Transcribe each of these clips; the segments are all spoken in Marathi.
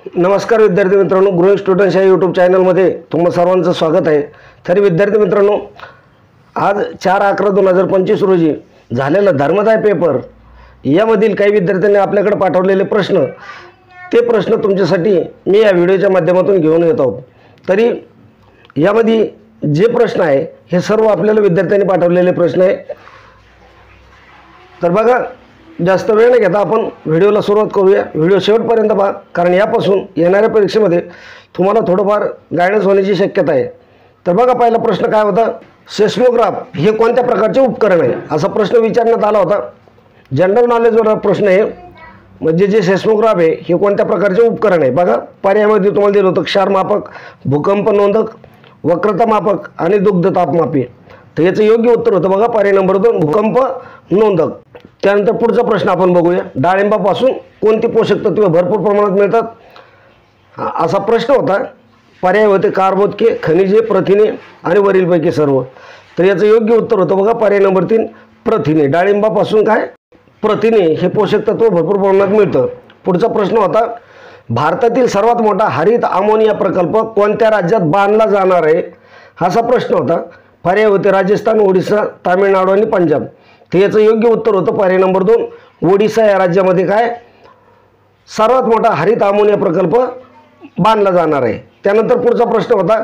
नमस्कार विद्यार्थी मित्रांनो, ग्रोइंग स्टुडंट्स या यूट्यूब चॅनलमध्ये तुम्हा सर्वांचं स्वागत आहे। तरी विद्यार्थी मित्रांनो, आज 4/11/2025 रोजी झालेला धर्मदाय पेपर यामधील काही विद्यार्थ्यांनी आपल्याकडे पाठवलेले प्रश्न, ते प्रश्न तुमच्यासाठी मी या व्हिडिओच्या माध्यमातून घेऊन येत आहोत। तरी यामध्ये जे प्रश्न आहे हे सर्व आपल्याला विद्यार्थ्यांनी पाठवलेले प्रश्न आहे। तर बघा, जास्त वेळ न घेता आपण व्हिडिओला सुरुवात करूया। व्हिडिओ शेवटपर्यंत पहा, कारण यापासून येणाऱ्या परीक्षेमध्ये तुम्हाला थोडंफार गायडन्स होण्याची शक्यता आहे। तर बघा, पहिला प्रश्न काय होता, सेस्मोग्राफ हे कोणत्या प्रकारचे उपकरण आहे असा प्रश्न विचारण्यात आला होता। जनरल नॉलेजवर प्रश्न आहे, म्हणजे जे सेस्मोग्राफ आहे हे कोणत्या प्रकारचे उपकरण आहे। बघा, पर्यायामध्ये तुम्हाला दिलं होतं क्षारमापक, भूकंप नोंदक, वक्रता मापक आणि दुग्ध तापमापी। तर याचं योग्य उत्तर होतं बघा पर्याय नंबर 2, भूकंप नोंदक। त्यानंतर पुढचा प्रश्न आपण बघूया, डाळिंबापासून कोणती पोषक तत्वे भरपूर प्रमाणात मिळतात असा प्रश्न होता। पर्याय होते कार्बोदके, खनिजे, प्रथिने आणि वरीलपैकी सर्व। तर याचं योग्य उत्तर होतं बघा पर्याय नंबर 3, प्रथिने। डाळिंबापासून काय, प्रथिने हे पोषक तत्व भरपूर प्रमाणात मिळतं। पुढचा प्रश्न होता, भारतातील सर्वात मोठा हरित अमोनिया प्रकल्प कोणत्या राज्यात बांधला जाणार आहे असा प्रश्न होता। पर्याय होते राजस्थान, ओडिशा, तामिळनाडू आणि पंजाब। तर याचं योग्य उत्तर होतं पर्याय नंबर 2, ओडिशा या राज्यामध्ये काय सर्वात मोठा हरित अमोनिया प्रकल्प बांधला जाणार आहे। त्यानंतर पुढचा प्रश्न होता,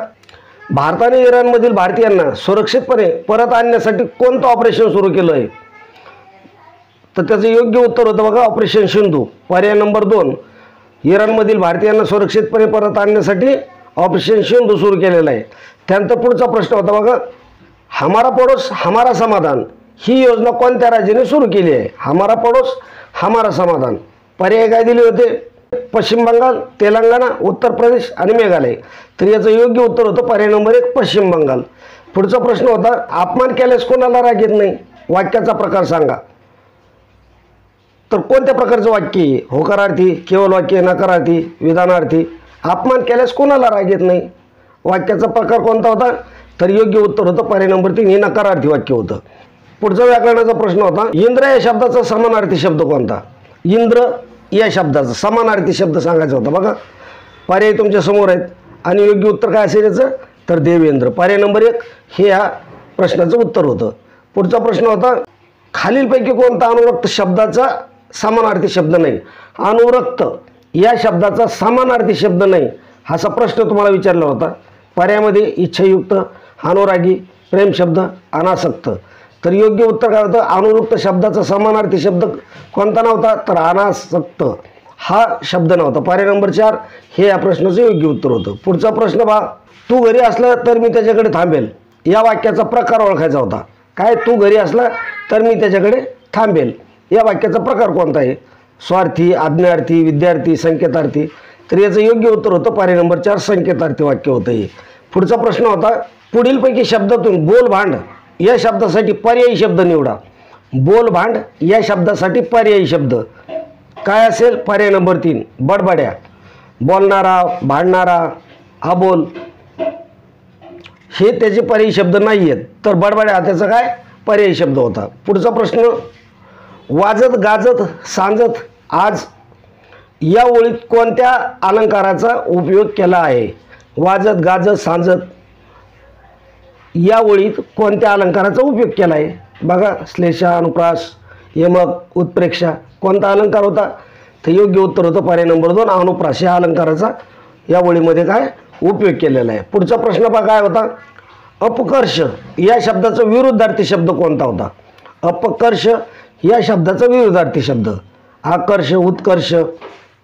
भारताने इराणमधील भारतीयांना सुरक्षितपणे परत आणण्यासाठी कोणतं ऑपरेशन सुरू केलं आहे। तर त्याचं योग्य उत्तर होतं बघा ऑपरेशन सिंधू। पर्याय नंबर 2, इराणमधील भारतीयांना सुरक्षितपणे परत आणण्यासाठी ऑपरेशन सिंधू सुरू केलेलं आहे। त्यानंतर पुढचा प्रश्न होता बघा, हमारा पडोस हमारा समाधान ही योजना कोणत्या राज्याने सुरू केली आहे। हमारा पडोस हमारा समाधान। पर्याय काय दिले होते, पश्चिम बंगाल, तेलंगणा, उत्तर प्रदेश आणि मेघालय। तर याचं योग्य उत्तर होतं पर्याय नंबर 1, पश्चिम बंगाल। पुढचा प्रश्न होता, अपमान केल्यास कोणाला राग येत नाही, वाक्याचा प्रकार सांगा। तर कोणत्या प्रकारचं वाक्य आहे, होकारार्थी, केवळ वाक्य, नकारार्थी, विधानार्थी। अपमान केल्यास कोणाला राग येत नाही, वाक्याचा प्रकार कोणता होता। तर योग्य उत्तर होतं पर्याय नंबर 3, हे नकारार्थी वाक्य होतं। पुढचा व्याकरणाचा प्रश्न होता, इंद्र या शब्दाचा समानार्थी शब्द कोणता। इंद्र या शब्दाचा समानार्थी शब्द सांगायचा होता। बघा, पर्याय तुमच्या समोर आहेत आणि योग्य उत्तर काय असेल याचं, तर देवेंद्र। पर्याय नंबर 1 हे या प्रश्नाचं उत्तर होतं। पुढचा प्रश्न होता, खालीलपैकी कोणता अनुरक्त शब्दाचा समानार्थी शब्द नाही। अनुरक्त या शब्दाचा समानार्थी शब्द नाही असा प्रश्न तुम्हाला विचारला होता। पर्यायामध्ये इच्छायुक्त, अनुरागी, प्रेम शब्द, अनासक्त। तर योग्य उत्तर काय होतं, अनुरुक्त शब्दाचा समानार्थी शब्द कोणता नव्हता, तर अनासक्त हा शब्द नव्हता। पर्याय नंबर 4 हे या प्रश्नाचं योग्य उत्तर होतं। पुढचा प्रश्न पहा, तू घरी असला तर मी त्याच्याकडे थांबेल या वाक्याचा प्रकार ओळखायचा होता। काय, तू घरी असला तर मी त्याच्याकडे थांबेल या वाक्याचा प्रकार कोणता आहे। स्वार्थी, आज्ञार्थी, विद्यार्थी, संकेतार्थी। तर याचं योग्य उत्तर होतं पर्याय नंबर 4, संकेतार्थी वाक्य होतं हे। पुढचा प्रश्न होता, पुढीलपैकी शब्दातून बोलभांड या शब्दासाठी पर्यायी शब्द निवडा। बोलभांड या शब्दासाठी पर्यायी शब्द काय असेल, पर्याय नंबर 3, बडबड्या। बोलणारा, भांडणारा, अबोल हे त्याचे पर्यायी शब्द नाही आहेत, तर बडबड्या हा त्याचा काय पर्यायी शब्द होता। पुढचा प्रश्न, वाजत गाजत सांजत आज या ओळीत कोणत्या अलंकाराचा उपयोग केला आहे। वाजत गाजत सांजत या ओळीत कोणत्या अलंकाराचा उपयोग केला आहे। बघा, श्लेषा, अनुप्रास, यमक, उत्प्रेक्षा कोणता अलंकार होता। तर योग्य उत्तर होतं पर्याय नंबर 2, अनुप्रास या अलंकाराचा या ओळीमध्ये काय उपयोग केलेला आहे। पुढचा प्रश्न बघा काय होता, अपकर्ष या शब्दाचा विरुद्धार्थी शब्द कोणता होता। अपकर्ष या शब्दाचा विरुद्धार्थी शब्द आकर्ष, उत्कर्ष,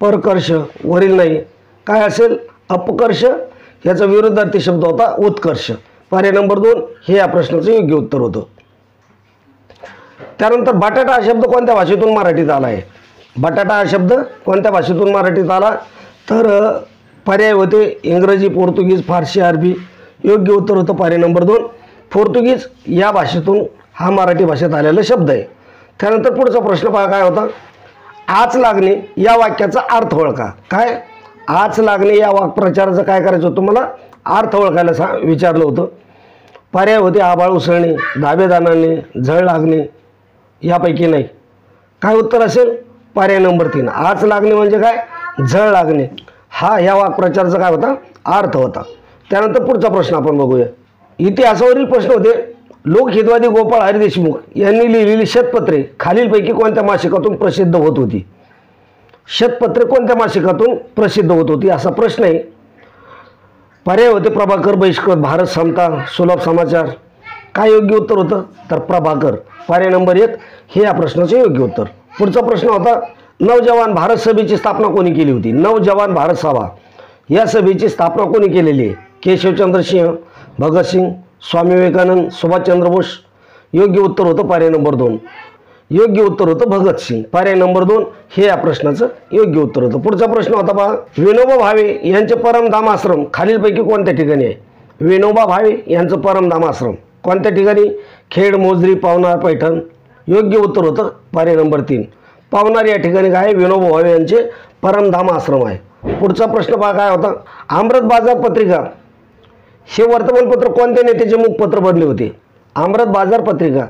परकर्ष, वरील नाही। काय असेल, अपकर्ष याचा विरुद्धार्थी शब्द होता उत्कर्ष। पर्याय नंबर 2 हे या प्रश्नाचं योग्य उत्तर होतं। त्यानंतर बटाटा हा शब्द कोणत्या भाषेतून मराठीत आला आहे। बटाटा हा शब्द कोणत्या भाषेतून मराठीत आला, तर पर्याय होते इंग्रजी, पोर्तुगीज, फारसी, अरबी। योग्य उत्तर होतं पर्याय नंबर 2, पोर्तुगीज या भाषेतून हा मराठी भाषेत आलेला शब्द आहे। त्यानंतर पुढचा प्रश्न पहा काय होता, आच लागणे या वाक्याचा अर्थ ओळखा। काय, आच लागणे या वाक्प्रचाराचं काय करायचं होतं, मला अर्थ ओळखायला विचारलं होतं। पर्याय होते आभाळ उसळणे, धाबेदानाने, झळ लागणे यापैकी नाही। काय उत्तर असेल, पर्याय नंबर 3, आच लागणे म्हणजे काय, झळ लागणे। हा ह्या वाक्प्रचाराचा काय होता, अर्थ होता. त्यानंतर पुढचा प्रश्न आपण बघूया. इतिहासावरील प्रश्न होते. लोकहितवादी गोपाळ हरी देशमुख यांनी लिहिलेली शतपत्रे खालीलपैकी कोणत्या मासिकातून प्रसिद्ध होत होती? शतपत्रे कोणत्या मासिकातून प्रसिद्ध होत होती असा प्रश्न आहे. पर्याय होते प्रभाकर, बहिष्कृत, भारत, समता, सुलभ समाचार. काय योग्य उत्तर होतं तर प्रभाकर. पर्याय नंबर 1 हे या प्रश्नाचे योग्य उत्तर. पुढचा प्रश्न होता. नवजवान भारत सभेची स्थापना कोणी केली होती? नवजवान भारत सभा या सभेची स्थापना कोणी केलेली आहे? केशवचंद्र सिंह, भगतसिंग, स्वामी विवेकानंद, सुभाषचंद्र बोस. योग्य उत्तर होतं पर्याय नंबर 2. योग्य उत्तर होतं भगतसिंग. पर्याय नंबर 2 हे या प्रश्नाचं योग्य उत्तर होतं. पुढचा प्रश्न होता पहा. विनोबा भावे यांचे परमधाम आश्रम खालीलपैकी कोणत्या ठिकाणी आहे? विनोबा भावे यांचं परमधाम आश्रम कोणत्या ठिकाणी? खेड, मोजरी, पवनार, पैठण. योग्य उत्तर होतं पर्याय नंबर 3. पवनार या ठिकाणी काय विनोबा भावे यांचे परमधाम आश्रम आहे. पुढचा प्रश्न पहा काय होता. अमृत बाजार पत्रिका हे वर्तमानपत्र कोणत्या नेत्याचे मुखपत्र बनले होते? अमृत बाजार पत्रिका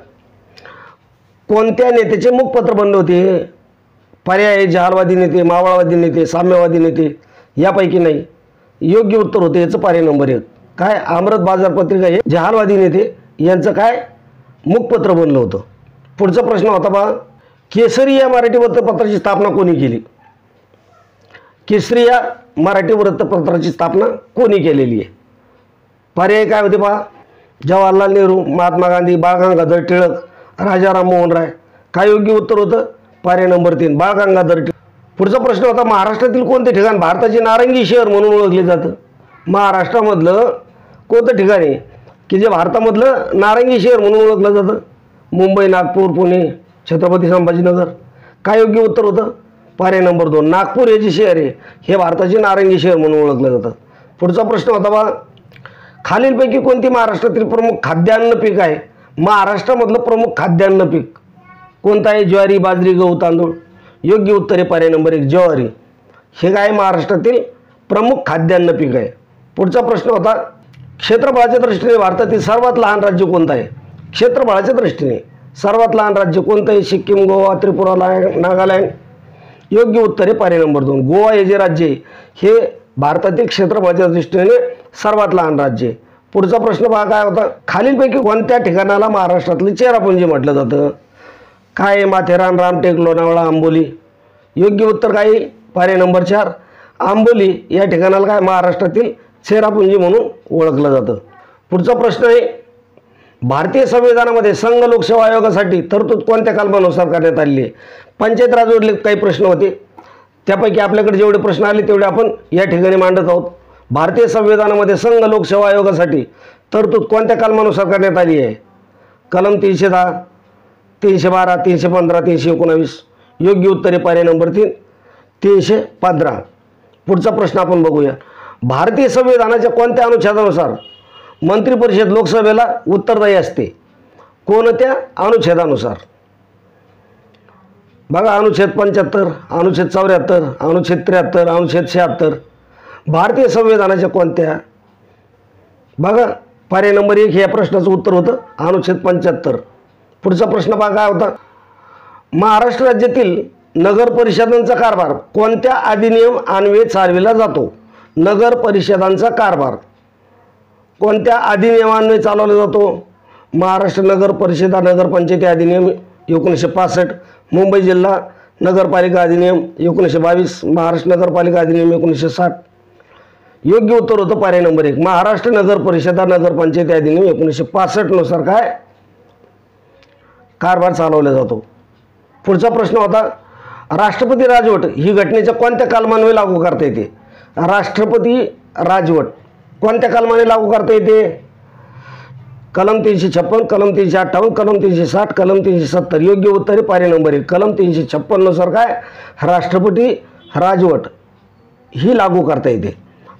कोणत्या नेत्याचे मुखपत्र बनले होते? पर्याय जहालवादी नेते, मावळवादी नेते, साम्यवादी नेते. यापैकी नाही. योग्य उत्तर होते याचं पर्याय नंबर 1. काय अमृत बाजार पत्रिका हे जहालवादी नेते यांचं काय मुखपत्र बनलं होतं. पुढचा प्रश्न होता पहा. केसरी या मराठी वृत्तपत्राची स्थापना कोणी केली? केसरी या मराठी वृत्तपत्राची स्थापना कोणी केलेली आहे? पर्याय काय होते पहा. जवाहरलाल नेहरू, महात्मा गांधी, बाळ गंगाधर टिळक, राजाराम मोहन राय. काय योग्य उत्तर होतं पर्याय नंबर 3 बाळ गंगाधर टिळक. पुढचा प्रश्न होता. महाराष्ट्रातील कोणते ठिकाण भारताचे नारंगी शहर म्हणून ओळखले जातं? महाराष्ट्रामधलं कोणतं ठिकाण आहे की जे भारतामधलं नारंगी शहर म्हणून ओळखलं जातं? मुंबई, नागपूर, पुणे, छत्रपती संभाजीनगर. काय योग्य उत्तर होतं पर्याय नंबर 2 नागपूर हे जे शहर आहे हे भारताचे नारंगी शहर म्हणून ओळखलं जातं. पुढचा प्रश्न होता बा. खालीलपैकी कोणती महाराष्ट्रातील प्रमुख खाद्यान्न पीक आहे? महाराष्ट्रामधलं प्रमुख खाद्यान्न पीक कोणतं आहे? ज्वारी, बाजरी, गहू, तांदूळ. योग्य उत्तर आहे पर्याय नंबर 1 ज्वारी. हे काय महाराष्ट्रातील प्रमुख खाद्यान्न पीक आहे. पुढचा प्रश्न होता. क्षेत्रफळाच्या दृष्टीने भारतातील सर्वात लहान राज्य कोणतं आहे? क्षेत्रफळाच्या दृष्टीने सर्वात लहान राज्य कोणतं आहे? सिक्कीम, गोवा, त्रिपुरा, नागालँड. योग्य उत्तर आहे पर्याय नंबर 2 गोवा हे जे राज्य आहे हे भारतातील क्षेत्रफळाच्या दृष्टीने सर्वात लहान राज्य आहे. पुढचा प्रश्न पहा काय होता. खालीलपैकी कोणत्या ठिकाणाला महाराष्ट्रातली चेरापुंजी म्हटलं जातं? काय? माथेरान, रामटेक, लोणावळा, आंबोली. योग्य उत्तर काय पर्याय नंबर 4 आंबोली या ठिकाणाला काय महाराष्ट्रातील चेरापुंजी म्हणून ओळखलं जातं. पुढचा प्रश्न आहे. भारतीय संविधानामध्ये संघ लोकसेवा आयोगासाठी तरतूद कोणत्या कलमानुसार करण्यात आलेली आहे? पंचायत राजवरले काही प्रश्न होते त्यापैकी आपल्याकडे जेवढे प्रश्न आले तेवढे आपण या ठिकाणी मांडत आहोत. भारतीय संविधानामध्ये संघ लोकसेवा आयोगासाठी तरतूद कोणत्या कलमानुसार करण्यात आली आहे? कलम 310, 312, 315, 319. योग्य उत्तर आहे पर्याय नंबर 3 315. पुढचा प्रश्न आपण बघूया. भारतीय संविधानाच्या कोणत्या अनुच्छेदानुसार मंत्रिपरिषद लोकसभेला उत्तरदायी असते? कोणत्या अनुच्छेदानुसार? बघा अनुच्छेद 75, अनुच्छेद 74, अनुच्छेद 73, अनुच्छेद 76. भारतीय संविधानाच्या कोणत्या? बघा पर्याय नंबर 1 या प्रश्नाचं उत्तर होतं अनुच्छेद 75. पुढचा प्रश्न बघा काय होता. महाराष्ट्र राज्यातील नगर परिषदांचा कारभार कोणत्या अधिनियम अन्वये चालविला जातो? नगर परिषदांचा कारभार कोणत्या अधिनियमान्वये चालवला जातो? महाराष्ट्र नगर परिषदा नगरपंचायती अधिनियम 1965, मुंबई जिल्हा नगरपालिका अधिनियम 1922, महाराष्ट्र नगरपालिका अधिनियम 1960. योग्य उत्तर होतं पर्याय नंबर 1 महाराष्ट्र नगर परिषदा नगरपंचायती अधिनियम 1965 नुसार काय कारभार चालवला जातो. पुढचा प्रश्न होता. राष्ट्रपती राजवट ही घटनेच्या कोणत्या कलमान्वये लागू करता येते? राष्ट्रपती राजवट कोणत्या कलमाने लागू करता येते? कलम 356, कलम 358, कलम 360, कलम 370. योग्य उत्तर आहे पर्याय नंबर 1 कलम 356 नुसार काय राष्ट्रपती राजवट ही लागू करता येते.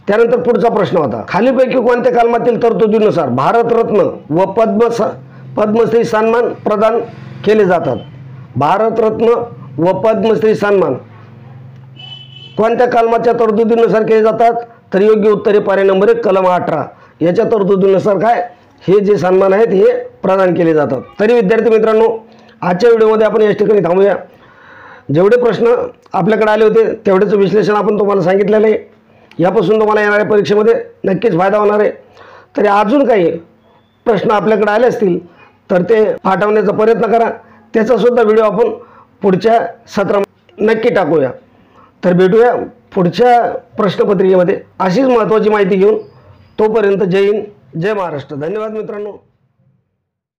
त्यानंतर पुढचा प्रश्न होता. खालीलपैकी कोणत्या कलमातील तरतुदीनुसार भारतरत्न व पद्मश्री सन्मान प्रदान केले जातात? भारतरत्न व पद्मश्री सन्मान कोणत्या कलमाच्या तरतुदीनुसार केले जातात? तर योग्य उत्तर आहे पर्याय नंबर 1 कलम 18 याच्या तरतुदीनुसार काय हे जे सन्मान आहेत हे प्रदान केले जातात. तरी विद्यार्थी मित्रांनो आजच्या व्हिडिओमध्ये आपण याच ठिकाणी थांबूया. जेवढे प्रश्न आपल्याकडे आले होते तेवढेच विश्लेषण आपण तुम्हाला सांगितलेलं आहे. यापासून तुम्हाला येणाऱ्या परीक्षेमध्ये नक्कीच फायदा होणार आहे. तरी अजून काही प्रश्न आपल्याकडे आले असतील तर ते पाठवण्याचा प्रयत्न करा. त्याचासुद्धा व्हिडिओ आपण पुढच्या सत्रात नक्की टाकूया. तर भेटूया पुढच्या प्रश्नपत्रिकेमध्ये अशीच महत्त्वाची माहिती घेऊन. तोपर्यंत जय हिंद, जय महाराष्ट्र. धन्यवाद मित्रांनो.